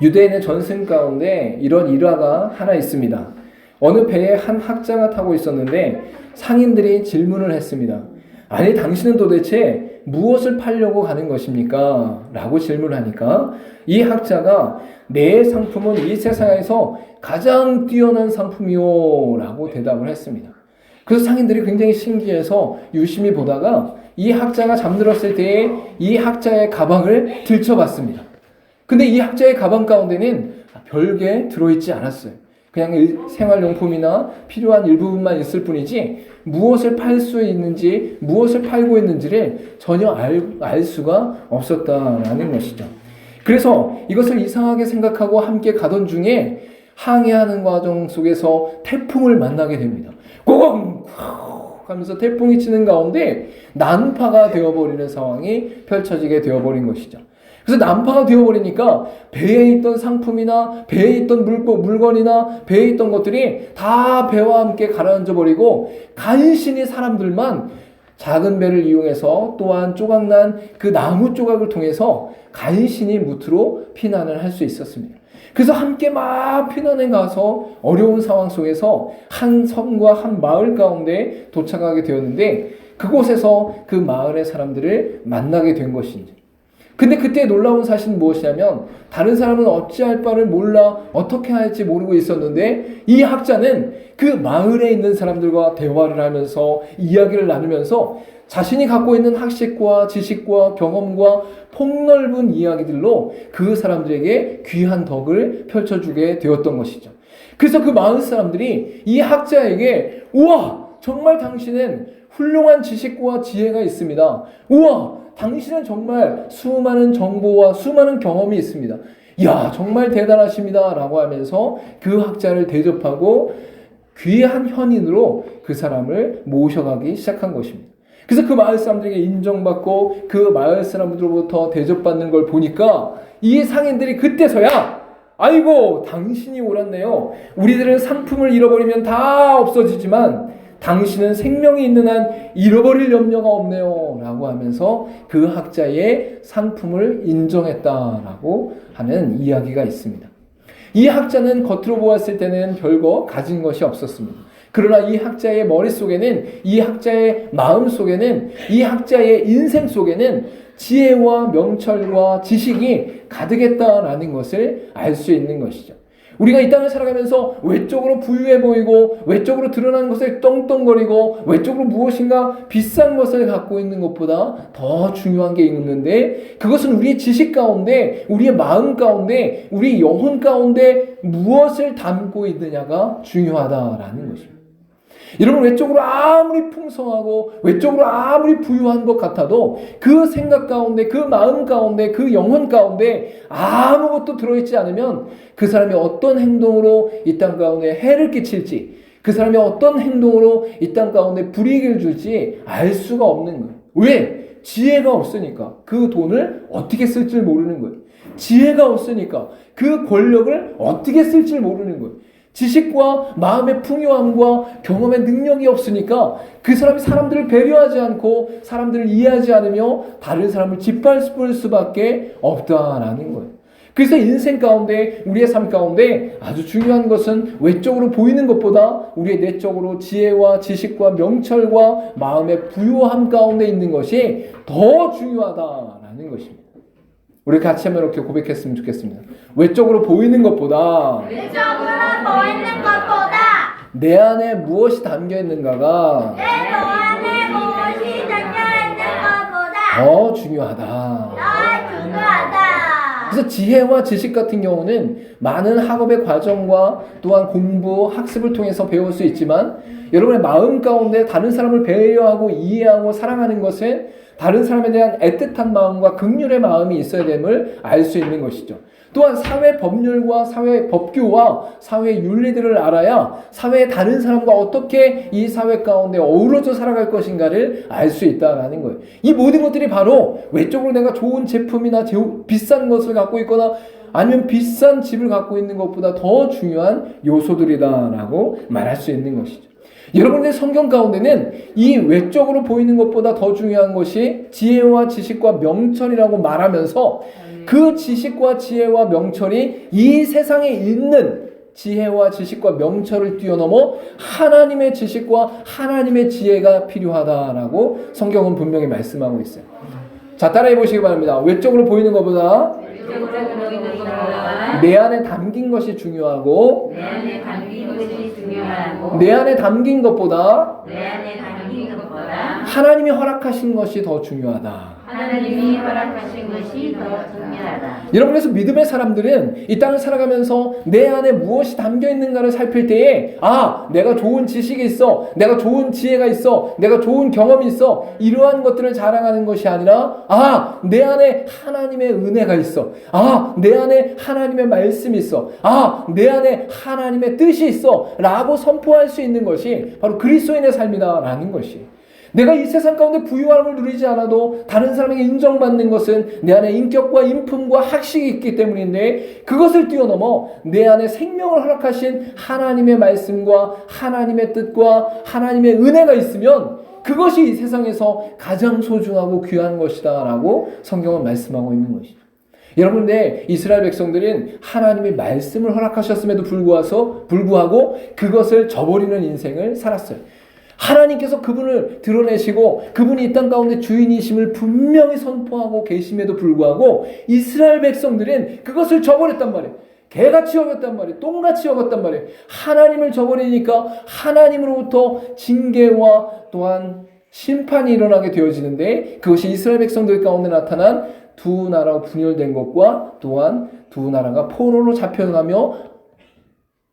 유대인의 전승 가운데 이런 일화가 하나 있습니다. 어느 배에 한 학자가 타고 있었는데 상인들이 질문을 했습니다. 아니, 당신은 도대체 무엇을 팔려고 가는 것입니까? 라고 질문을 하니까 이 학자가 내 상품은 이 세상에서 가장 뛰어난 상품이요 라고 대답을 했습니다. 그래서 상인들이 굉장히 신기해서 유심히 보다가 이 학자가 잠들었을 때에 이 학자의 가방을 들춰봤습니다. 근데 이 학자의 가방 가운데는 별게 들어있지 않았어요. 그냥 생활용품이나 필요한 일부분만 있을 뿐이지 무엇을 팔 수 있는지, 무엇을 팔고 있는지를 전혀 알 수가 없었다라는 것이죠. 그래서 이것을 이상하게 생각하고 함께 가던 중에 항해하는 과정 속에서 태풍을 만나게 됩니다. 고공! 하면서 태풍이 치는 가운데 난파가 되어버리는 상황이 펼쳐지게 되어버린 것이죠. 그래서 난파가 되어버리니까 배에 있던 상품이나 배에 있던 물건이나 배에 있던 것들이 다 배와 함께 가라앉아버리고 간신히 사람들만 작은 배를 이용해서 또한 조각난 그 나무 조각을 통해서 간신히 무트로 피난을 할 수 있었습니다. 그래서 함께 막 피난에 가서 어려운 상황 속에서 한 섬과 한 마을 가운데 도착하게 되었는데 그곳에서 그 마을의 사람들을 만나게 된 것인지. 근데 그때 놀라운 사실은 무엇이냐면 다른 사람은 어찌할 바를 몰라 어떻게 할지 모르고 있었는데 이 학자는 그 마을에 있는 사람들과 대화를 하면서 이야기를 나누면서 자신이 갖고 있는 학식과 지식과 경험과 폭넓은 이야기들로 그 사람들에게 귀한 덕을 펼쳐주게 되었던 것이죠. 그래서 그 마을 사람들이 이 학자에게 우와! 정말 당신은 훌륭한 지식과 지혜가 있습니다. 우와! 당신은 정말 수많은 정보와 수많은 경험이 있습니다. 이야, 정말 대단하십니다. 라고 하면서 그 학자를 대접하고 귀한 현인으로 그 사람을 모셔가기 시작한 것입니다. 그래서 그 마을 사람들에게 인정받고 그 마을 사람들로부터 대접받는 걸 보니까 이 상인들이 그때서야 아이고, 당신이 옳았네요. 우리들은 상품을 잃어버리면 다 없어지지만 당신은 생명이 있는 한 잃어버릴 염려가 없네요. 라고 하면서 그 학자의 상품을 인정했다라고 하는 이야기가 있습니다. 이 학자는 겉으로 보았을 때는 별거 가진 것이 없었습니다. 그러나 이 학자의 머릿속에는, 이 학자의 마음속에는, 이 학자의 인생 속에는 지혜와 명철과 지식이 가득했다라는 것을 알 수 있는 것이죠. 우리가 이 땅을 살아가면서 외적으로 부유해 보이고 외적으로 드러나는 것을 떵떵거리고 외적으로 무엇인가 비싼 것을 갖고 있는 것보다 더 중요한 게 있는데 그것은 우리의 지식 가운데, 우리의 마음 가운데, 우리 영혼 가운데 무엇을 담고 있느냐가 중요하다라는 것입니다. 여러분, 외적으로 아무리 풍성하고 외적으로 아무리 부유한 것 같아도 그 생각 가운데, 그 마음 가운데, 그 영혼 가운데 아무것도 들어있지 않으면 그 사람이 어떤 행동으로 이 땅 가운데 해를 끼칠지, 그 사람이 어떤 행동으로 이 땅 가운데 불이익을 줄지 알 수가 없는 거예요. 왜? 지혜가 없으니까. 그 돈을 어떻게 쓸지 모르는 거예요. 지혜가 없으니까 그 권력을 어떻게 쓸지 모르는 거예요. 지식과 마음의 풍요함과 경험의 능력이 없으니까 그 사람이 사람들을 배려하지 않고 사람들을 이해하지 않으며 다른 사람을 짓밟을 수밖에 없다라는 거예요. 그래서 인생 가운데, 우리의 삶 가운데 아주 중요한 것은 외적으로 보이는 것보다 우리의 내적으로 지혜와 지식과 명철과 마음의 부유함 가운데 있는 것이 더 중요하다라는 것입니다. 우리 같이 한번 이렇게 고백했으면 좋겠습니다. 외적으로 보이는 것보다 내 안에 무엇이 담겨 있는가가 더 중요하다. 그래서 지혜와 지식 같은 경우는 많은 학업의 과정과 또한 공부, 학습을 통해서 배울 수 있지만 여러분의 마음 가운데 다른 사람을 배려하고 이해하고 사랑하는 것은 다른 사람에 대한 애틋한 마음과 긍휼의 마음이 있어야 됨을 알 수 있는 것이죠. 또한 사회 법률과 사회 법규와 사회 윤리들을 알아야 사회의 다른 사람과 어떻게 이 사회 가운데 어우러져 살아갈 것인가를 알 수 있다는 거예요. 이 모든 것들이 바로 외적으로 내가 좋은 제품이나 비싼 것을 갖고 있거나 아니면 비싼 집을 갖고 있는 것보다 더 중요한 요소들이다라고 말할 수 있는 것이죠. 여러분의 성경 가운데는 이 외적으로 보이는 것보다 더 중요한 것이 지혜와 지식과 명철이라고 말하면서 그 지식과 지혜와 명철이 이 세상에 있는 지혜와 지식과 명철을 뛰어넘어 하나님의 지식과 하나님의 지혜가 필요하다라고 성경은 분명히 말씀하고 있어요. 자, 따라해 보시기 바랍니다. 외적으로 보이는 것보다 내 안에 담긴 것이 중요하고 내 안에 담긴 것보다 하나님이 허락하신 것이 더 중요하다. 하나님이 허락하신 것이 더 중요하다. 여러분, 그래서 믿음의 사람들은 이 땅을 살아가면서 내 안에 무엇이 담겨 있는가를 살필 때에 내가 좋은 지식이 있어, 내가 좋은 지혜가 있어, 내가 좋은 경험이 있어, 이러한 것들을 자랑하는 것이 아니라 내 안에 하나님의 은혜가 있어, 내 안에 하나님의 말씀이 있어, 내 안에 하나님의 뜻이 있어 라고 선포할 수 있는 것이 바로 그리스도인의 삶이다라는 것이, 내가 이 세상 가운데 부유함을 누리지 않아도 다른 사람에게 인정받는 것은 내 안에 인격과 인품과 학식이 있기 때문인데, 그것을 뛰어넘어 내 안에 생명을 허락하신 하나님의 말씀과 하나님의 뜻과 하나님의 은혜가 있으면 그것이 이 세상에서 가장 소중하고 귀한 것이다 라고 성경은 말씀하고 있는 것이죠. 여러분, 근데 이스라엘 백성들은 하나님의 말씀을 허락하셨음에도 불구하고 그것을 저버리는 인생을 살았어요. 하나님께서 그분을 드러내시고 그분이 이 땅 가운데 주인이심을 분명히 선포하고 계심에도 불구하고 이스라엘 백성들은 그것을 저버렸단 말이에요. 개같이 여겼단 말이에요. 똥같이 여겼단 말이에요. 하나님을 저버리니까 하나님으로부터 징계와 또한 심판이 일어나게 되어지는데, 그것이 이스라엘 백성들 가운데 나타난 두 나라가 분열된 것과 또한 두 나라가 포로로 잡혀가며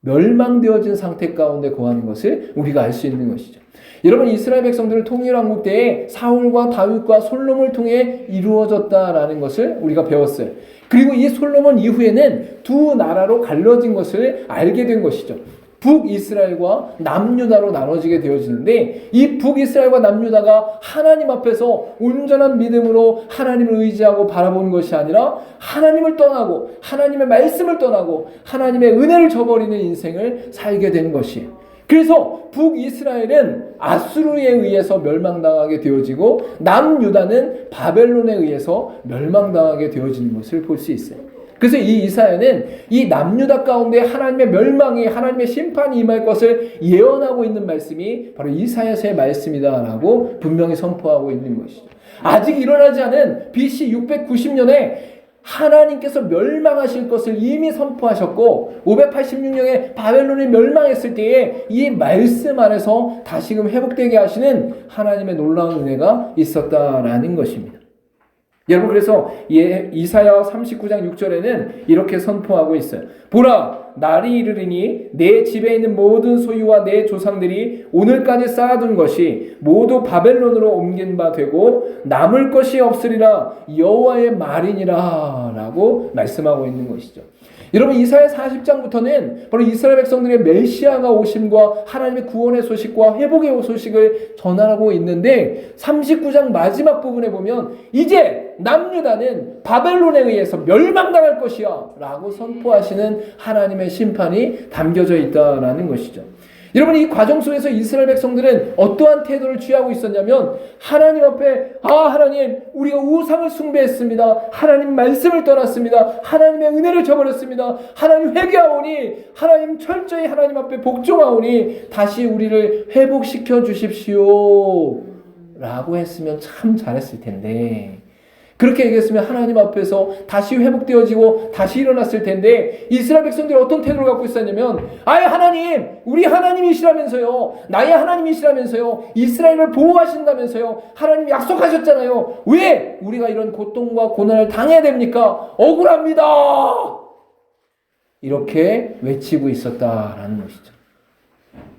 멸망되어진 상태 가운데 거하는 것을 우리가 알 수 있는 것이죠. 여러분, 이스라엘 백성들을 통일왕국 때에 사울과 다윗과 솔로몬을 통해 이루어졌다라는 것을 우리가 배웠어요. 그리고 이 솔로몬 이후에는 두 나라로 갈라진 것을 알게 된 것이죠. 북이스라엘과 남유다로 나눠지게 되어지는데, 이 북이스라엘과 남유다가 하나님 앞에서 온전한 믿음으로 하나님을 의지하고 바라보는 것이 아니라 하나님을 떠나고 하나님의 말씀을 떠나고 하나님의 은혜를 저버리는 인생을 살게 된 것이에요. 그래서 북이스라엘은 아수르에 의해서 멸망당하게 되어지고 남유다는 바벨론에 의해서 멸망당하게 되어지는 것을 볼 수 있어요. 그래서 이 이사야는 이 남유다 가운데 하나님의 멸망이, 하나님의 심판이 임할 것을 예언하고 있는 말씀이 바로 이사야서의 말씀이다라고 분명히 선포하고 있는 것이죠. 아직 일어나지 않은 BC 690년에 하나님께서 멸망하실 것을 이미 선포하셨고, 586년에 바벨론이 멸망했을 때에 이 말씀 안에서 다시금 회복되게 하시는 하나님의 놀라운 은혜가 있었다라는 것입니다. 여러분, 그래서 이사야 39장 6절에는 이렇게 선포하고 있어요. 보라, 날이 이르리니 내 집에 있는 모든 소유와 내 조상들이 오늘까지 쌓아둔 것이 모두 바벨론으로 옮긴 바 되고 남을 것이 없으리라, 여호와의 말이니라 라고 말씀하고 있는 것이죠. 여러분, 이사야 40장부터는 바로 이스라엘 백성들의 메시아가 오심과 하나님의 구원의 소식과 회복의 소식을 전하고 있는데, 39장 마지막 부분에 보면 이제 남유다는 바벨론에 의해서 멸망당할 것이야 라고 선포하시는 하나님의 심판이 담겨져 있다라는 것이죠. 여러분, 이 과정 속에서 이스라엘 백성들은 어떠한 태도를 취하고 있었냐면, 하나님 앞에 하나님, 우리가 우상을 숭배했습니다. 하나님 말씀을 떠났습니다. 하나님의 은혜를 저버렸습니다. 하나님 회개하오니, 하나님 철저히 하나님 앞에 복종하오니 다시 우리를 회복시켜 주십시오 라고 했으면 참 잘했을 텐데, 그렇게 얘기했으면 하나님 앞에서 다시 회복되어지고 다시 일어났을 텐데, 이스라엘 백성들이 어떤 태도를 갖고 있었냐면, 하나님, 우리 하나님이시라면서요, 나의 하나님이시라면서요, 이스라엘을 보호하신다면서요, 하나님 약속하셨잖아요, 왜 우리가 이런 고통과 고난을 당해야 됩니까? 억울합니다, 이렇게 외치고 있었다라는 것이죠.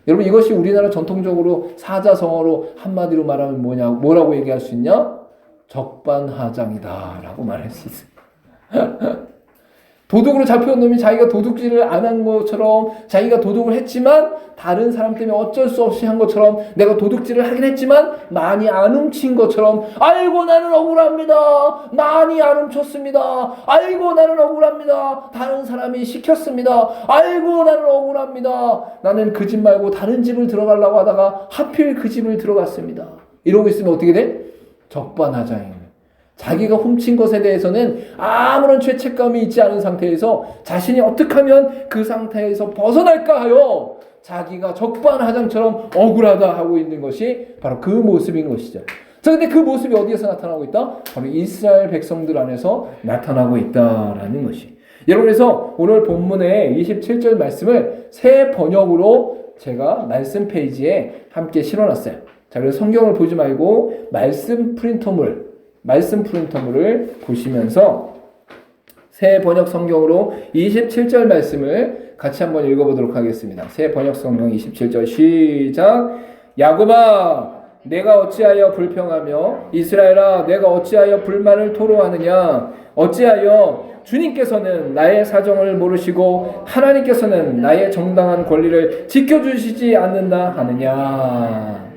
여러분, 이것이 우리나라 전통적으로 사자성어로 한마디로 말하면 뭐라고 얘기할 수 있냐? 적반하장이다 라고 말할 수 있어요. 도둑으로 잡혀온 놈이 자기가 도둑질을 안 한 것처럼, 자기가 도둑을 했지만 다른 사람 때문에 어쩔 수 없이 한 것처럼, 내가 도둑질을 하긴 했지만 많이 안 훔친 것처럼, 아이고 나는 억울합니다, 많이 안 훔쳤습니다, 아이고 나는 억울합니다, 다른 사람이 시켰습니다, 아이고 나는 억울합니다, 나는 그 집 말고 다른 집을 들어가려고 하다가 하필 그 집을 들어갔습니다. 이러고 있으면 어떻게 돼? 적반하장이에요. 자기가 훔친 것에 대해서는 아무런 죄책감이 있지 않은 상태에서 자신이 어떻게 하면 그 상태에서 벗어날까 하여 자기가 적반하장처럼 억울하다 하고 있는 것이 바로 그 모습인 것이죠. 자, 근데 그 모습이 어디에서 나타나고 있다? 바로 이스라엘 백성들 안에서 나타나고 있다라는 것이. 여러분, 그래서 오늘 본문의 27절 말씀을 새 번역으로 제가 말씀 페이지에 함께 실어놨어요. 자, 그래서 성경을 보지 말고 말씀 프린터물을 보시면서 새 번역 성경으로 27절 말씀을 같이 한번 읽어보도록 하겠습니다. 새 번역 성경 27절 시작. 야곱아, 내가 어찌하여 불평하며 이스라엘아, 내가 어찌하여 불만을 토로하느냐? 어찌하여 주님께서는 나의 사정을 모르시고 하나님께서는 나의 정당한 권리를 지켜주시지 않는다 하느냐?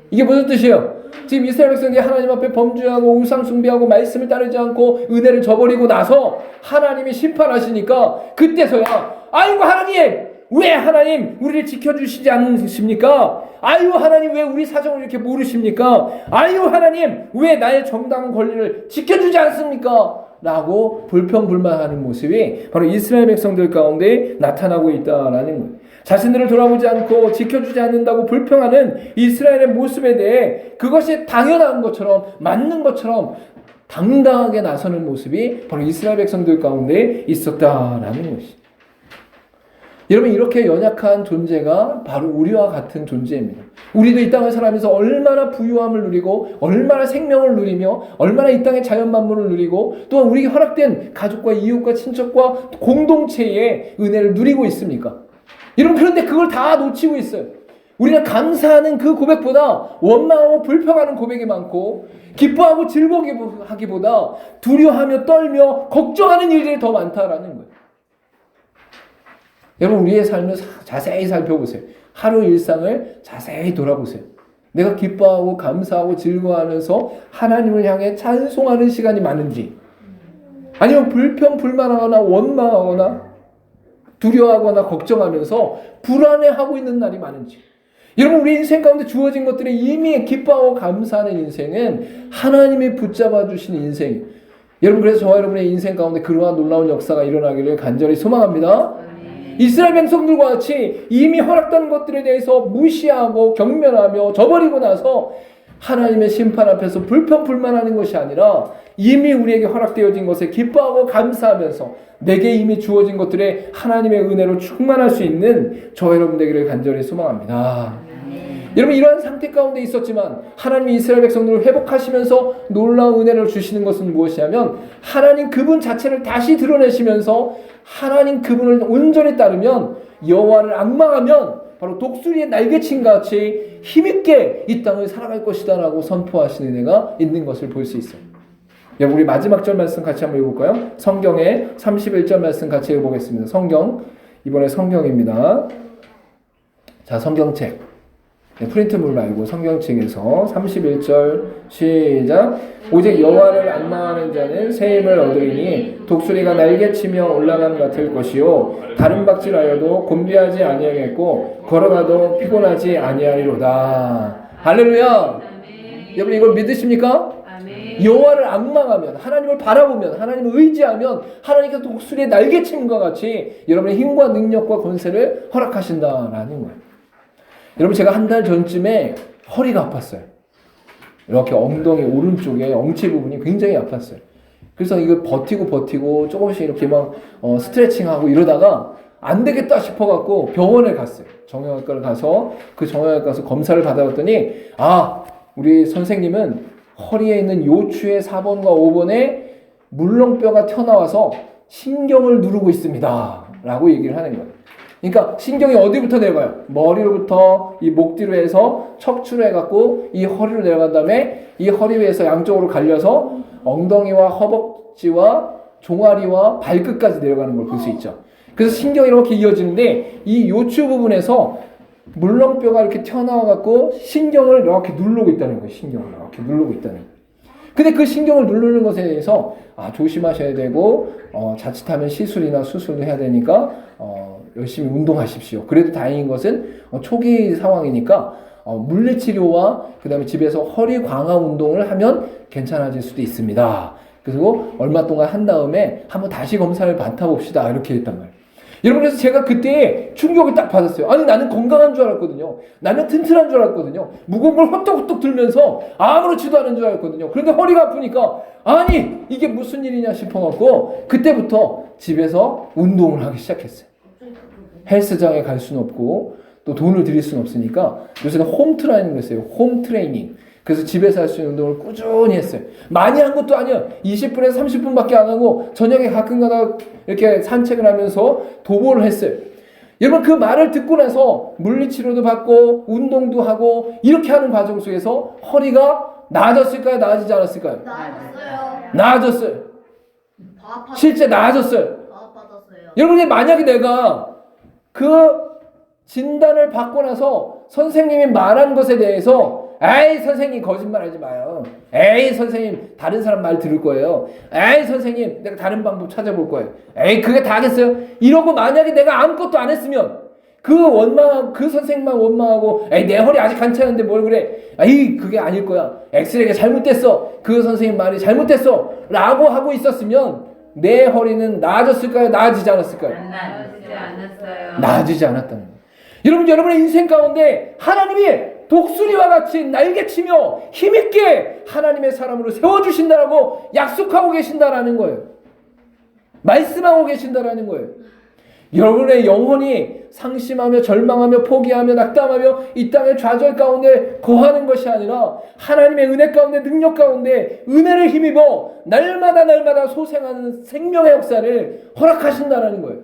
이게 무슨 뜻이에요? 지금 이스라엘 백성들이 하나님 앞에 범죄하고 우상 숭배하고 말씀을 따르지 않고 은혜를 저버리고 나서 하나님이 심판하시니까 그때서야 아이고 하나님, 왜 하나님 우리를 지켜주시지 않으십니까? 아유 하나님, 왜 우리 사정을 이렇게 모르십니까? 아유 하나님, 왜 나의 정당한 권리를 지켜주지 않습니까? 라고 불평불만하는 모습이 바로 이스라엘 백성들 가운데 나타나고 있다라는 거예요. 자신들을 돌아보지 않고 지켜주지 않는다고 불평하는 이스라엘의 모습에 대해 그것이 당연한 것처럼 맞는 것처럼 당당하게 나서는 모습이 바로 이스라엘 백성들 가운데 있었다라는 것이. 여러분, 이렇게 연약한 존재가 바로 우리와 같은 존재입니다. 우리도 이 땅을 살아가면서 얼마나 부유함을 누리고 얼마나 생명을 누리며 얼마나 이 땅의 자연만물을 누리고 또한 우리에게 허락된 가족과 이웃과 친척과 공동체의 은혜를 누리고 있습니까? 여러분, 그런데 그걸 다 놓치고 있어요. 우리는 감사하는 그 고백보다 원망하고 불평하는 고백이 많고 기뻐하고 즐거워하기보다 두려워하며 떨며 걱정하는 일들이 더 많다라는 거예요. 여러분, 우리의 삶을 자세히 살펴보세요. 하루 일상을 자세히 돌아보세요. 내가 기뻐하고 감사하고 즐거워하면서 하나님을 향해 찬송하는 시간이 많은지, 아니면 불평 불만하거나 원망하거나 두려워하거나 걱정하면서 불안해하고 있는 날이 많은지. 여러분, 우리 인생 가운데 주어진 것들에 이미 기뻐하고 감사하는 인생은 하나님이 붙잡아 주시는 인생이에요. 여러분, 그래서 저와 여러분의 인생 가운데 그러한 놀라운 역사가 일어나기를 간절히 소망합니다. 이스라엘 백성들과 같이 이미 허락된 것들에 대해서 무시하고 경멸하며 저버리고 나서 하나님의 심판 앞에서 불평불만하는 것이 아니라 이미 우리에게 허락되어진 것에 기뻐하고 감사하면서 내게 이미 주어진 것들에 하나님의 은혜로 충만할 수 있는 저 여러분 되기를 간절히 소망합니다. 여러분, 이러한 상태 가운데 있었지만 하나님이 이스라엘 백성들을 회복하시면서 놀라운 은혜를 주시는 것은 무엇이냐면 하나님 그분 자체를 다시 드러내시면서 하나님 그분을 온전히 따르면 여호와를 앙망하면 바로 독수리의 날개친 같이 힘있게 이 땅을 살아갈 것이다 라고 선포하시는 은혜가 있는 것을 볼 수 있어요. 여러분, 우리 마지막 절 말씀 같이 한번 읽어볼까요? 성경의 31절 말씀 같이 읽어보겠습니다. 성경, 이번에 성경입니다. 자, 성경책. 프린트물 말고 성경책에서 31절 시작. 오직 여호와를 앙망하는 자는 새 힘을 얻으리니 독수리가 날개치며 올라감 같을 것이요 다른 박질하여도 곤비하지 아니하겠고 걸어가도 피곤하지 아니하리로다. 할렐루야. 여러분, 이걸 믿으십니까? 여호와를 앙망하면, 하나님을 바라보면, 하나님을 의지하면 하나님께서 독수리의 날개침과 같이 여러분의 힘과 능력과 권세를 허락하신다라는 거예요. 여러분, 제가 한 달 전쯤에 허리가 아팠어요. 이렇게 엉덩이 오른쪽에 엉치 부분이 굉장히 아팠어요. 그래서 이걸 버티고 조금씩 이렇게 막 스트레칭하고 이러다가 안 되겠다 싶어갖고 병원에 갔어요. 정형외과를 가서 그 정형외과 가서 검사를 받아봤더니 우리 선생님은 허리에 있는 요추의 4번과 5번에 물렁뼈가 튀어나와서 신경을 누르고 있습니다 라고 얘기를 하는 거예요. 그러니까 신경이 어디부터 내려가요? 머리로부터 이 목 뒤로 해서 척추로 해갖고 이 허리로 내려간 다음에 이 허리 위에서 양쪽으로 갈려서 엉덩이와 허벅지와 종아리와 발끝까지 내려가는 걸 볼 수 있죠. 그래서 신경이 이렇게 이어지는데 이 요추 부분에서 물렁뼈가 이렇게 튀어나와갖고 신경을 이렇게 누르고 있다는 거예요. 신경을 이렇게 누르고 있다는 거예요. 근데 그 신경을 누르는 것에 대해서 조심하셔야 되고 자칫하면 시술이나 수술도 해야 되니까 열심히 운동하십시오. 그래도 다행인 것은 초기 상황이니까 물리치료와 그 다음에 집에서 허리 강화 운동을 하면 괜찮아질 수도 있습니다. 그리고 얼마 동안 한 다음에 한번 다시 검사를 받아봅시다. 이렇게 했단 말이에요. 여러분, 그래서 제가 그때 충격을 딱 받았어요. 아니, 나는 건강한 줄 알았거든요. 나는 튼튼한 줄 알았거든요. 무거운 걸 헛떡헛떡 들면서 아무렇지도 않은 줄 알았거든요. 그런데 허리가 아프니까 아니, 이게 무슨 일이냐 싶어갖고 그때부터 집에서 운동을 하기 시작했어요. 헬스장에 갈 수는 없고 또 돈을 들일 수는 없으니까 요새는 홈트레이닝을 했어요. 홈트레이닝. 그래서 집에서 할 수 있는 운동을 꾸준히 했어요. 많이 한 것도 아니에요. 20분에서 30분밖에 안 하고 저녁에 가끔가다 이렇게 산책을 하면서 도보를 했어요. 여러분, 그 말을 듣고 나서 물리치료도 받고 운동도 하고 이렇게 하는 과정 속에서 허리가 나아졌을까요? 나아지지 않았을까요? 나았어요. 나아졌어요. 실제 나아졌어요. 받았어요. 여러분이 만약에 내가 그 진단을 받고 나서 선생님이 말한 것에 대해서 에이 선생님 거짓말하지 마요. 에이 선생님 다른 사람 말 들을 거예요. 에이 선생님 내가 다른 방법 찾아볼 거예요. 에이 그게 다 하겠어요? 이러고 만약에 내가 아무것도 안 했으면 그 선생님만 원망하고 에이 내 허리 아직 괜찮은데 뭘 그래? 에이 그게 아닐 거야. 엑스레이가 잘못됐어. 그 선생님 말이 잘못됐어. 라고 하고 있었으면 내 허리는 나아졌을까요? 나아지지 않았을까요? 나아지지 않았어요. 나아지지 않았다는 거예요. 여러분, 여러분의 인생 가운데 하나님이 독수리와 같이 날개치며 힘있게 하나님의 사람으로 세워주신다라고 약속하고 계신다라는 거예요. 말씀하고 계신다라는 거예요. 여러분의 영혼이 상심하며 절망하며 포기하며 낙담하며 이 땅의 좌절 가운데 거하는 것이 아니라 하나님의 은혜 가운데 능력 가운데 은혜를 힘입어 날마다 소생하는 생명의 역사를 허락하신다라는 거예요.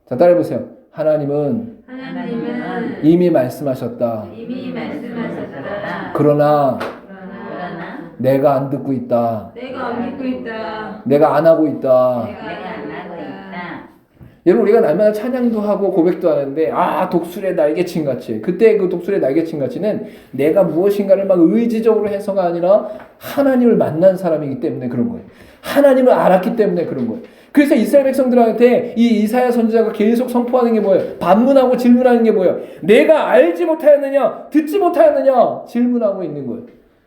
자, 따라해보세요. 하나님은 이미 말씀하셨다. 그러나 내가 안 듣고 있다. 내가 안 하고 있다. 여러분, 우리가 날마다 찬양도 하고 고백도 하는데 독수리의 날개친 같이, 그때 그 독수리의 날개친 같이는 내가 무엇인가를 막 의지적으로 해서가 아니라 하나님을 만난 사람이기 때문에 그런 거예요. 하나님을 알았기 때문에 그런 거예요. 그래서 이스라엘 백성들한테 이 이사야 선지자가 계속 선포하는 게 뭐예요? 반문하고 질문하는 게 뭐예요? 내가 알지 못하였느냐? 듣지 못하였느냐? 질문하고 있는 거예요.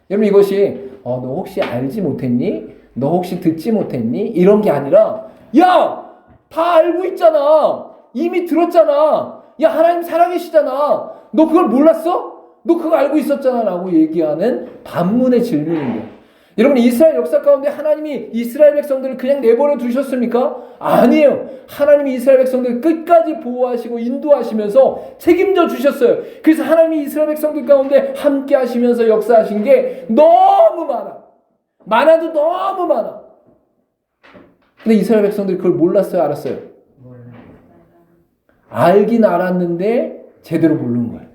여러분, 이것이 너 혹시 알지 못했니? 너 혹시 듣지 못했니? 이런 게 아니라 야! 다 알고 있잖아. 이미 들었잖아. 야, 하나님 살아계시잖아. 너 그걸 몰랐어? 너 그거 알고 있었잖아. 라고 얘기하는 반문의 질문인 거예요. 여러분, 이스라엘 역사 가운데 하나님이 이스라엘 백성들을 그냥 내버려 두셨습니까? 아니에요. 하나님이 이스라엘 백성들을 끝까지 보호하시고 인도하시면서 책임져 주셨어요. 그래서 하나님이 이스라엘 백성들 가운데 함께 하시면서 역사하신 게 너무 많아. 많아도 너무 많아. 근데 이스라엘 백성들이 그걸 몰랐어요? 알았어요? 알긴 알았는데 제대로 모르는 거예요.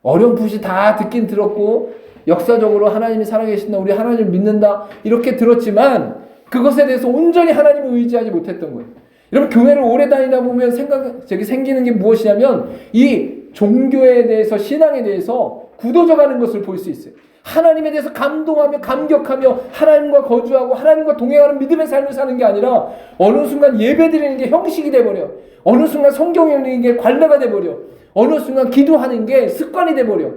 어렴풋이 다 듣긴 들었고 역사적으로 하나님이 살아계신다, 우리 하나님을 믿는다 이렇게 들었지만 그것에 대해서 온전히 하나님을 의지하지 못했던 거예요. 여러분, 교회를 오래 다니다 보면 생기는 게 무엇이냐면 이 종교에 대해서, 신앙에 대해서 굳어져 가는 것을 볼 수 있어요. 하나님에 대해서 감동하며 감격하며 하나님과 거주하고 하나님과 동행하는 믿음의 삶을 사는 게 아니라 어느 순간 예배드리는 게 형식이 돼버려. 어느 순간 성경 읽는 게 관례가 돼버려. 어느 순간 기도하는 게 습관이 돼버려.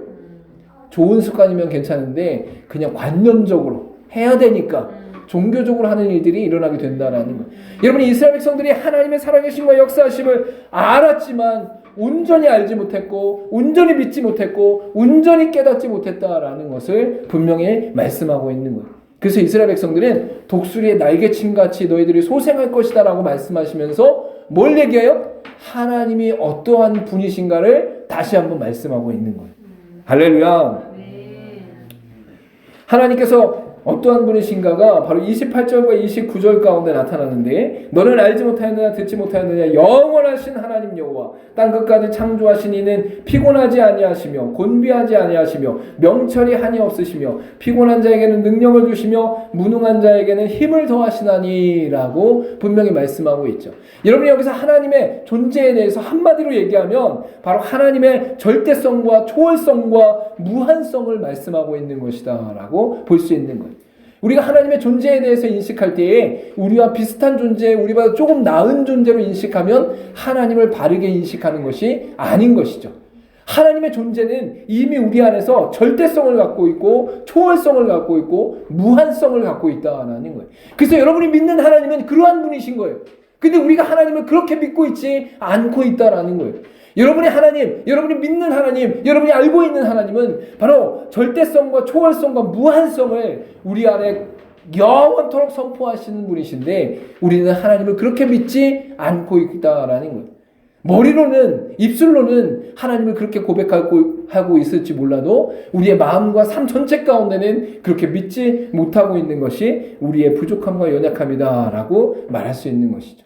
좋은 습관이면 괜찮은데 그냥 관념적으로 해야 되니까 종교적으로 하는 일들이 일어나게 된다는 거예요. 여러분, 이스라엘 백성들이 하나님의 살아계심과 역사하심을 알았지만 온전히 알지 못했고 온전히 믿지 못했고 온전히 깨닫지 못했다라는 것을 분명히 말씀하고 있는 거예요. 그래서 이스라엘 백성들은 독수리의 날개친 같이 너희들이 소생할 것이다 라고 말씀하시면서 뭘 얘기해요? 하나님이 어떠한 분이신가를 다시 한번 말씀하고 있는 거예요. 할렐루야. 하나님께서 어떠한 분이신가가 바로 28절과 29절 가운데 나타나는데 너는 알지 못하였느냐 듣지 못하였느냐 영원하신 하나님 여호와 땅 끝까지 창조하신 이는 피곤하지 아니하시며 곤비하지 아니하시며 명철이 한이 없으시며 피곤한 자에게는 능력을 주시며 무능한 자에게는 힘을 더하시나니 라고 분명히 말씀하고 있죠. 여러분이 여기서 하나님의 존재에 대해서 한마디로 얘기하면 바로 하나님의 절대성과 초월성과 무한성을 말씀하고 있는 것이다 라고 볼 수 있는 거예요. 우리가 하나님의 존재에 대해서 인식할 때에 우리와 비슷한 존재, 우리보다 조금 나은 존재로 인식하면 하나님을 바르게 인식하는 것이 아닌 것이죠. 하나님의 존재는 이미 우리 안에서 절대성을 갖고 있고 초월성을 갖고 있고 무한성을 갖고 있다라는 거예요. 그래서 여러분이 믿는 하나님은 그러한 분이신 거예요. 근데 우리가 하나님을 그렇게 믿고 있지 않고 있다라는 거예요. 여러분의 하나님, 여러분이 믿는 하나님, 여러분이 알고 있는 하나님은 바로 절대성과 초월성과 무한성을 우리 안에 영원토록 선포하시는 분이신데 우리는 하나님을 그렇게 믿지 않고 있다라는 거예요. 머리로는 입술로는 하나님을 그렇게 고백하고 있을지 몰라도 우리의 마음과 삶 전체 가운데는 그렇게 믿지 못하고 있는 것이 우리의 부족함과 연약함이다라고 말할 수 있는 것이죠.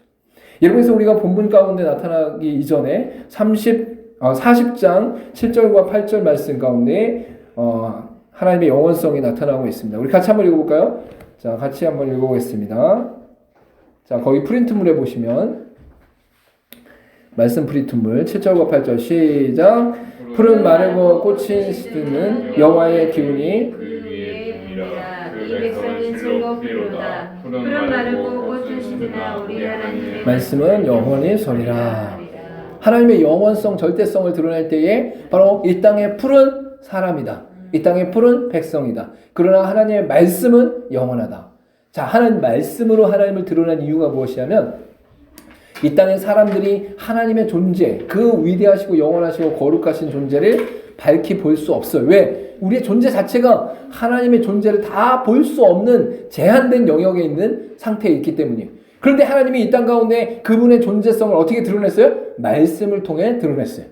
여러분께서 우리가 본문 가운데 나타나기 이전에 40장 7절과 8절 말씀 가운데 하나님의 영원성이 나타나고 있습니다. 우리 같이 한번 읽어볼까요? 자, 같이 한번 읽어보겠습니다. 자, 거기 프린트물에 보시면 말씀 프린트물 7절과 8절 시작. 푸른 마르고 꽃이 시드는 여호와의 기운이 그 위에 봅니다. 이 백성은 즐겁도다. 푸른 마르고 꽃을 시드나 우리 하나님의 말씀은 영원히 서리라. 하나님의 영원성, 절대성을 드러낼 때에 바로 이 땅의 푸른 사람이다. 이 땅의 푸른 백성이다. 그러나 하나님의 말씀은 영원하다. 자, 하나님 말씀으로 하나님을 드러낸 이유가 무엇이냐면 이 땅의 사람들이 하나님의 존재, 그 위대하시고 영원하시고 거룩하신 존재를 밝히 볼 수 없어요. 왜? 우리의 존재 자체가 하나님의 존재를 다 볼 수 없는 제한된 영역에 있는 상태에 있기 때문이에요. 그런데 하나님이 이 땅 가운데 그분의 존재성을 어떻게 드러냈어요? 말씀을 통해 드러냈어요.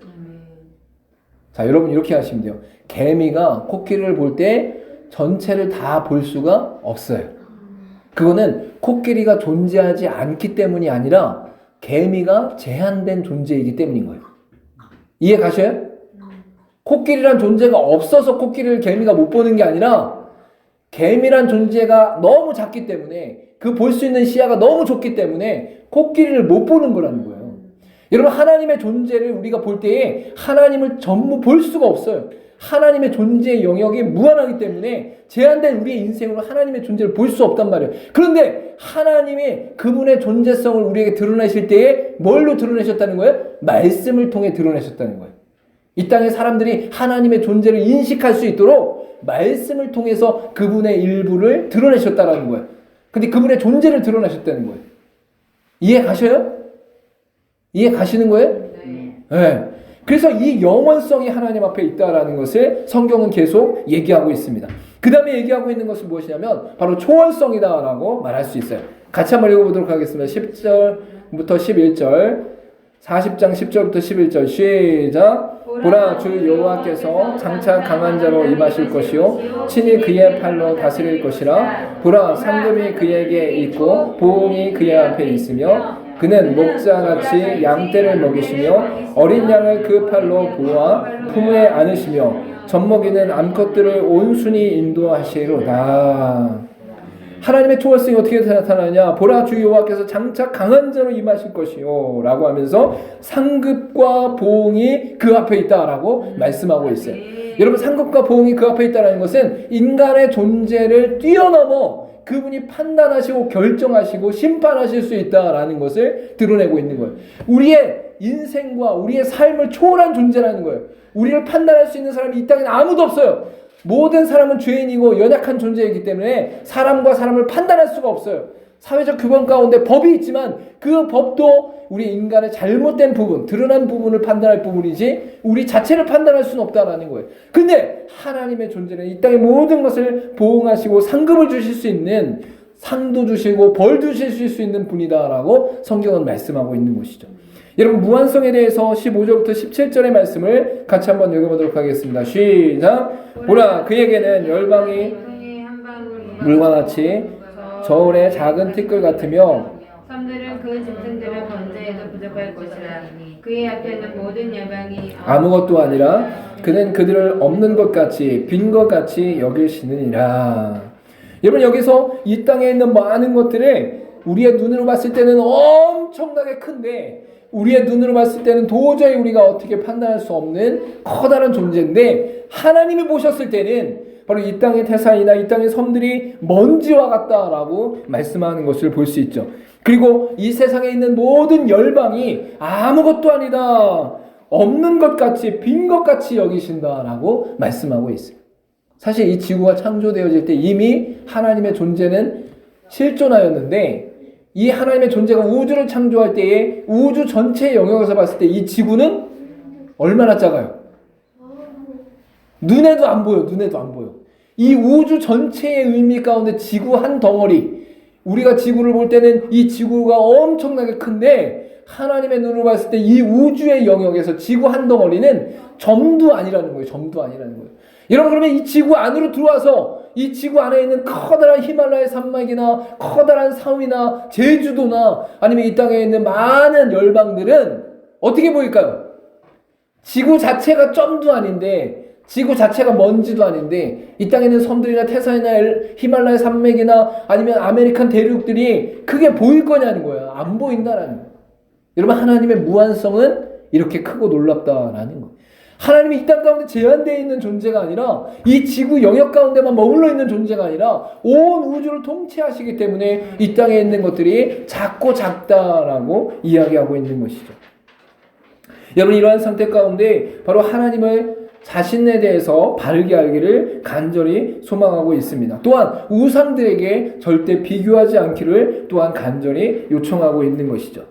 자, 여러분 이렇게 하시면 돼요. 개미가 코끼리를 볼 때 전체를 다 볼 수가 없어요. 그거는 코끼리가 존재하지 않기 때문이 아니라 개미가 제한된 존재이기 때문인 거예요. 이해 가셔요? 코끼리란 존재가 없어서 코끼리를 개미가 못 보는 게 아니라 개미란 존재가 너무 작기 때문에 그 볼 수 있는 시야가 너무 좁기 때문에 코끼리를 못 보는 거라는 거예요. 여러분 하나님의 존재를 우리가 볼 때에 하나님을 전부 볼 수가 없어요. 하나님의 존재의 영역이 무한하기 때문에 제한된 우리의 인생으로 하나님의 존재를 볼 수 없단 말이에요. 그런데 하나님의 그분의 존재성을 우리에게 드러내실 때에 뭘로 드러내셨다는 거예요? 말씀을 통해 드러내셨다는 거예요. 이 땅의 사람들이 하나님의 존재를 인식할 수 있도록 말씀을 통해서 그분의 일부를 드러내셨다는 거예요. 근데 그분의 존재를 드러내셨다는 거예요. 이해 가셔요? 이해 가시는 거예요? 네. 그래서 이 영원성이 하나님 앞에 있다라는 것을 성경은 계속 얘기하고 있습니다. 그 다음에 얘기하고 있는 것은 무엇이냐면 바로 초월성이다라고 말할 수 있어요. 같이 한번 읽어보도록 하겠습니다. 10절부터 11절 40장 10절부터 11절 시작. 보라 주 여호와께서 장차 강한 자로 임하실 것이요 친히 그의 팔로 다스릴 것이라. 보라 상급이 그에게 있고 보응이 그의 앞에 있으며 그는 목자같이 양떼를 먹이시며 어린 양을 그 팔로 보아 품에 안으시며 젖먹이는 암컷들을 온순히 인도하시리로다. 하나님의 초월성이 어떻게 나타나냐? 보라 주 여호와께서 장차 강한 자로 임하실 것이요 라고 하면서 상급과 보응이 그 앞에 있다라고 말씀하고 있어요. 여러분 상급과 보응이 그 앞에 있다는 것은 인간의 존재를 뛰어넘어 그분이 판단하시고 결정하시고 심판하실 수 있다라는 것을 드러내고 있는 거예요. 우리의 인생과 우리의 삶을 초월한 존재라는 거예요. 우리를 판단할 수 있는 사람이 이 땅에는 아무도 없어요. 모든 사람은 죄인이고 연약한 존재이기 때문에 사람과 사람을 판단할 수가 없어요. 사회적 규범 가운데 법이 있지만 그 법도 우리 인간의 잘못된 부분, 드러난 부분을 판단할 부분이지 우리 자체를 판단할 수는 없다라는 거예요. 근데 하나님의 존재는 이 땅의 모든 것을 보응하시고 상급을 주실 수 있는, 상도 주시고 벌도 주실 수 있는 분이다라고 성경은 말씀하고 있는 것이죠. 여러분 무한성에 대해서 15절부터 17절의 말씀을 같이 한번 읽어보도록 하겠습니다. 시작. 보라 그에게는 열방이 물과 같이 저울의 작은 티끌 같으며 섬들은 그 짐승들을 번제해도 부족할 것이라. 그의 앞에는 모든 여방이 아무것도 아니라 그는 그들을 없는 것 같이 빈 것 같이 여기시느니라. 여러분 여기서 이 땅에 있는 많은 것들을 우리의 눈으로 봤을 때는 엄청나게 큰데 우리의 눈으로 봤을 때는 도저히 우리가 어떻게 판단할 수 없는 커다란 존재인데 하나님이 보셨을 때는 바로 이 땅의 태산이나 이 땅의 섬들이 먼지와 같다라고 말씀하는 것을 볼 수 있죠. 그리고 이 세상에 있는 모든 열방이 아무것도 아니다. 없는 것 같이 빈 것 같이 여기신다라고 말씀하고 있어요. 사실 이 지구가 창조되어질 때 이미 하나님의 존재는 실존하였는데 이 하나님의 존재가 우주를 창조할 때에 우주 전체 영역에서 봤을 때 이 지구는 얼마나 작아요? 눈에도 안 보여. 눈에도 안 보여. 이 우주 전체의 의미 가운데 지구 한 덩어리, 우리가 지구를 볼 때는 이 지구가 엄청나게 큰데 하나님의 눈으로 봤을 때 이 우주의 영역에서 지구 한 덩어리는 점도 아니라는 거예요. 점도 아니라는 거예요. 여러분, 그러면 이 지구 안으로 들어와서 이 지구 안에 있는 커다란 히말라야 산맥이나 커다란 산이나 제주도나 아니면 이 땅에 있는 많은 열방들은 어떻게 보일까요? 지구 자체가 점도 아닌데, 지구 자체가 먼지도 아닌데 이 땅에 있는 섬들이나 태산이나 히말라야 산맥이나 아니면 아메리칸 대륙들이 그게 보일 거냐는 거야. 안 보인다라는 거야. 여러분, 하나님의 무한성은 이렇게 크고 놀랍다라는 거예요. 하나님이 이 땅 가운데 제한되어 있는 존재가 아니라 이 지구 영역 가운데만 머물러 있는 존재가 아니라 온 우주를 통치하시기 때문에 이 땅에 있는 것들이 작고 작다라고 이야기하고 있는 것이죠. 여러분, 이러한 상태 가운데 바로 하나님을 자신에 대해서 바르게 알기를 간절히 소망하고 있습니다. 또한 우상들에게 절대 비교하지 않기를 또한 간절히 요청하고 있는 것이죠.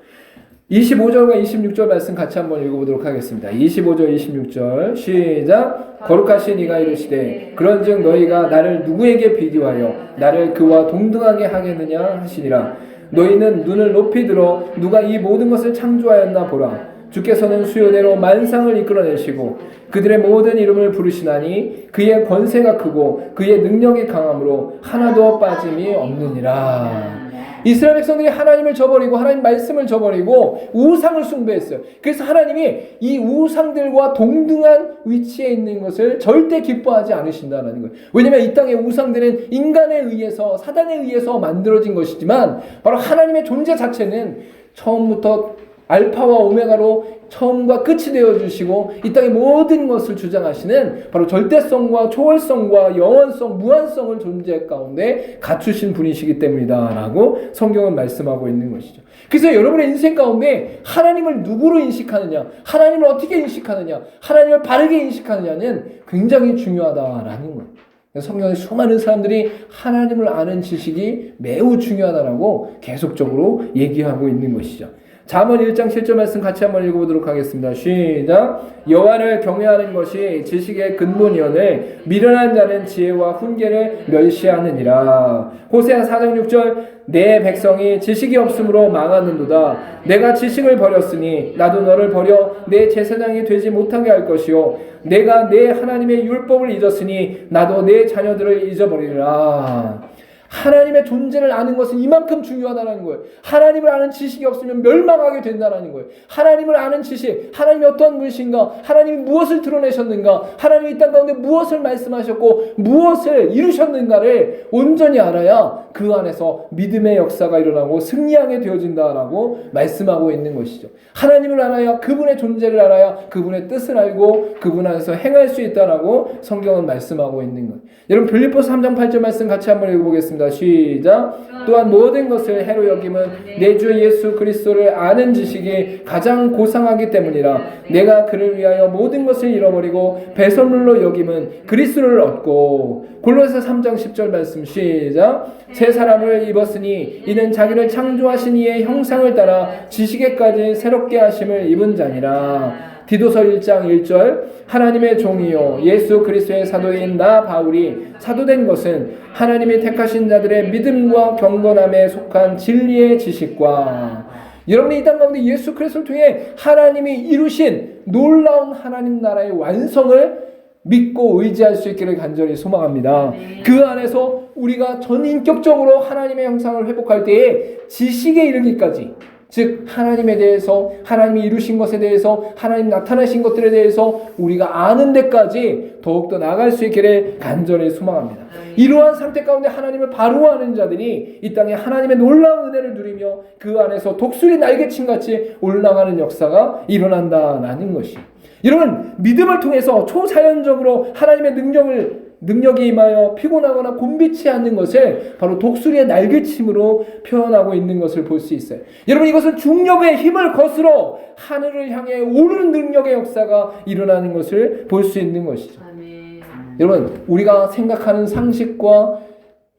25절과 26절 말씀 같이 한번 읽어보도록 하겠습니다. 25절 26절 시작. 거룩하신 이가 이르시되 그런즉 너희가 나를 누구에게 비교하여 나를 그와 동등하게 하겠느냐 하시니라. 너희는 눈을 높이 들어 누가 이 모든 것을 창조하였나 보라. 주께서는 수요대로 만상을 이끌어내시고 그들의 모든 이름을 부르시나니 그의 권세가 크고 그의 능력이 강함으로 하나도 빠짐이 없느니라. 이스라엘 백성들이 하나님을 저버리고 하나님 말씀을 저버리고 우상을 숭배했어요. 그래서 하나님이 이 우상들과 동등한 위치에 있는 것을 절대 기뻐하지 않으신다는 거예요. 왜냐하면 이 땅의 우상들은 인간에 의해서, 사단에 의해서 만들어진 것이지만 바로 하나님의 존재 자체는 처음부터 알파와 오메가로 처음과 끝이 되어주시고 이 땅의 모든 것을 주장하시는 바로 절대성과 초월성과 영원성, 무한성을 존재 가운데 갖추신 분이시기 때문이다 라고 성경은 말씀하고 있는 것이죠. 그래서 여러분의 인생 가운데 하나님을 누구로 인식하느냐, 하나님을 어떻게 인식하느냐, 하나님을 바르게 인식하느냐는 굉장히 중요하다라는 거예요. 성경에 수많은 사람들이 하나님을 아는 지식이 매우 중요하다라고 계속적으로 얘기하고 있는 것이죠. 잠언 1장 7절 말씀 같이 한번 읽어보도록 하겠습니다. 시작. 여호와를 경외하는 것이 지식의 근본이오늘 미련한 자는 지혜와 훈계를 멸시하느니라. 호세아 4장 6절 내 백성이 지식이 없으므로 망하는도다. 내가 지식을 버렸으니 나도 너를 버려 내 제사장이 되지 못하게 할 것이요 내가 내 하나님의 율법을 잊었으니 나도 내 자녀들을 잊어버리리라. 하나님의 존재를 아는 것은 이만큼 중요하다는 거예요. 하나님을 아는 지식이 없으면 멸망하게 된다는 거예요. 하나님을 아는 지식, 하나님이 어떤 분이신가, 하나님이 무엇을 드러내셨는가, 하나님이 이 땅 가운데 무엇을 말씀하셨고 무엇을 이루셨는가를 온전히 알아야 그 안에서 믿음의 역사가 일어나고 승리하게 되어진다라고 말씀하고 있는 것이죠. 하나님을 알아야, 그분의 존재를 알아야 그분의 뜻을 알고 그분 안에서 행할 수 있다라고 성경은 말씀하고 있는 거예요. 여러분, 빌립보서 3장 8절 말씀 같이 한번 읽어보겠습니다. 시작. 또한 모든 것을 해로 여김은 내 주 예수 그리스도를 아는 지식이 가장 고상하기 때문이라. 내가 그를 위하여 모든 것을 잃어버리고 배설물로 여김은 그리스도를 얻고. 골로새서 3장 10절 말씀 시작. 새 사람을 입었으니 이는 자기를 창조하신 이의 형상을 따라 지식에까지 새롭게 하심을 입은 자니라. 디도서 1장 1절 하나님의 종이요 예수 그리스도의 사도인 나 바울이 사도된 것은 하나님이 택하신 자들의 믿음과 경건함에 속한 진리의 지식과. 여러분이 이 땅 가운데 예수 그리스도를 통해 하나님이 이루신 놀라운 하나님 나라의 완성을 믿고 의지할 수 있기를 간절히 소망합니다. 그 안에서 우리가 전인격적으로 하나님의 형상을 회복할 때에 지식에 이르기까지, 즉 하나님에 대해서, 하나님이 이루신 것에 대해서, 하나님 나타나신 것들에 대해서 우리가 아는 데까지 더욱더 나아갈 수 있기를 간절히 소망합니다. 이러한 상태 가운데 하나님을 바로 아는 자들이 이 땅에 하나님의 놀라운 은혜를 누리며 그 안에서 독수리 날개침같이 올라가는 역사가 일어난다라는 것이, 여러분, 믿음을 통해서 초자연적으로 하나님의 능력을 능력이 임하여 피곤하거나 곤비치 않는 것을 바로 독수리의 날개침으로 표현하고 있는 것을 볼 수 있어요. 여러분, 이것은 중력의 힘을 거스러 하늘을 향해 오르는 능력의 역사가 일어나는 것을 볼 수 있는 것이죠. 아멘. 여러분, 우리가 생각하는 상식과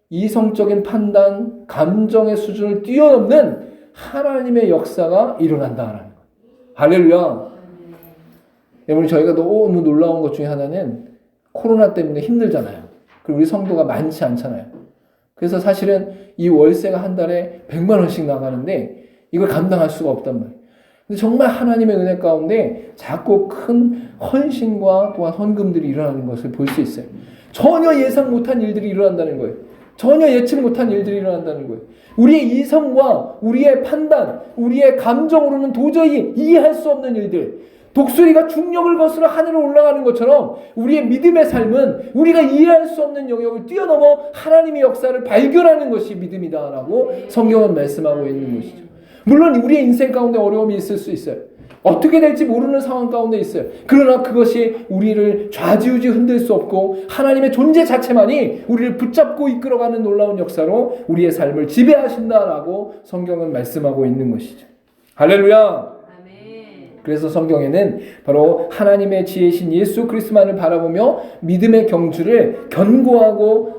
이성적인 판단, 감정의 수준을 뛰어넘는 하나님의 역사가 일어난다라는 거예요. 할렐루야. 여러분, 저희가 너무 놀라운 것 중에 하나는 코로나 때문에 힘들잖아요. 그리고 우리 성도가 많지 않잖아요. 그래서 사실은 이 월세가 한 달에 100만 원씩 나가는데 이걸 감당할 수가 없단 말이에요. 근데 정말 하나님의 은혜 가운데 자꾸 큰 헌신과 또한 헌금들이 일어나는 것을 볼 수 있어요. 전혀 예상 못한 일들이 일어난다는 거예요. 전혀 예측 못한 일들이 일어난다는 거예요. 우리의 이성과 우리의 판단, 우리의 감정으로는 도저히 이해할 수 없는 일들, 독수리가 중력을 거스러 하늘로 올라가는 것처럼 우리의 믿음의 삶은 우리가 이해할 수 없는 영역을 뛰어넘어 하나님의 역사를 발견하는 것이 믿음이다라고 성경은 말씀하고 있는 것이죠. 물론 우리의 인생 가운데 어려움이 있을 수 있어요. 어떻게 될지 모르는 상황 가운데 있어요. 그러나 그것이 우리를 좌지우지 흔들 수 없고 하나님의 존재 자체만이 우리를 붙잡고 이끌어가는 놀라운 역사로 우리의 삶을 지배하신다라고 성경은 말씀하고 있는 것이죠. 할렐루야. 그래서 성경에는 바로 하나님의 지혜신 예수 그리스도만을 바라보며 믿음의 경주를 견고하고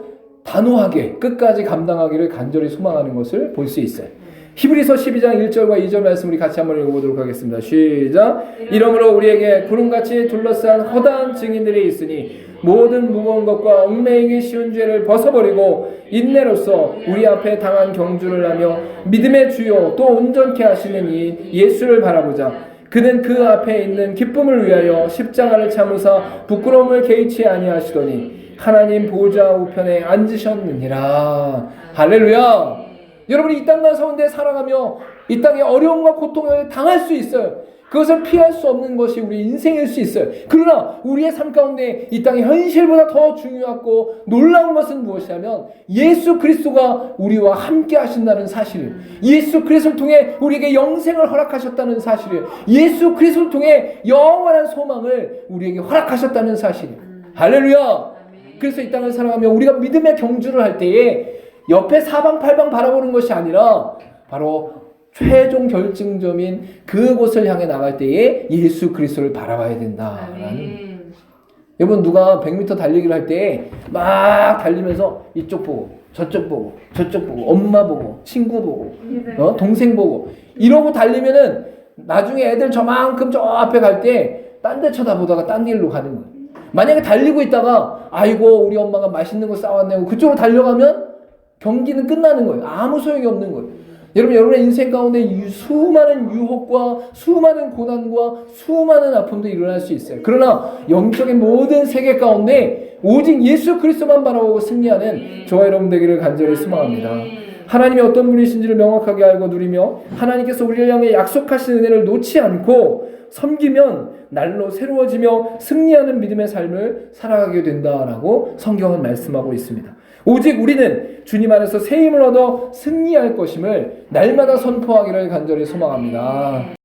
단호하게 끝까지 감당하기를 간절히 소망하는 것을 볼 수 있어요. 히브리서 12장 1절과 2절 말씀 우리 같이 한번 읽어보도록 하겠습니다. 시작. 이러므로 우리에게 구름같이 둘러싼 허다한 증인들이 있으니 모든 무거운 것과 얽매이기 쉬운 죄를 벗어버리고 인내로써 우리 앞에 당한 경주를 하며 믿음의 주요 또 온전케 하시는 이 예수를 바라보자. 그는 그 앞에 있는 기쁨을 위하여 십자가를 참으사 부끄러움을 개의치 아니하시더니 하나님 보좌 우편에 앉으셨느니라. 할렐루야. 여러분이 이 땅 가운데 살아가며 이 땅에 어려움과 고통을 당할 수 있어요. 그것을 피할 수 없는 것이 우리 인생일 수 있어요. 그러나 우리의 삶 가운데 이 땅의 현실보다 더 중요하고 놀라운 것은 무엇이냐면 예수 그리스도가 우리와 함께 하신다는 사실이에요. 예수 그리스도를 통해 우리에게 영생을 허락하셨다는 사실이에요. 예수 그리스도를 통해 영원한 소망을 우리에게 허락하셨다는 사실이에요. 할렐루야. 그래서 이 땅을 살아가며 우리가 믿음의 경주를 할 때에 옆에 사방팔방 바라보는 것이 아니라 바로 최종 결정점인 그곳을 향해 나갈 때에 예수 그리스도를 바라봐야 된다라는. 여러분, 누가 100m 달리기를 할 때 막 달리면서 이쪽 보고 저쪽 보고 저쪽 보고 엄마 보고 친구 보고 동생 보고 이러고 달리면은 나중에 애들 저만큼 저 앞에 갈 때 딴 데 쳐다보다가 딴 길로 가는 거예요. 만약에 달리고 있다가 아이고 우리 엄마가 맛있는 거 싸왔네 고 그쪽으로 달려가면 경기는 끝나는 거예요. 아무 소용이 없는 거예요. 여러분, 여러분의 인생 가운데 수많은 유혹과 수많은 고난과 수많은 아픔도 일어날 수 있어요. 그러나 영적인 모든 세계 가운데 오직 예수 그리스도만 바라보고 승리하는 저와 여러분 되기를 간절히 소망합니다. 하나님이 어떤 분이신지를 명확하게 알고 누리며 하나님께서 우리를 향해 약속하신 은혜를 놓지 않고 섬기면 날로 새로워지며 승리하는 믿음의 삶을 살아가게 된다라고 성경은 말씀하고 있습니다. 오직 우리는 주님 안에서 새 힘을 얻어 승리할 것임을 날마다 선포하기를 간절히 소망합니다.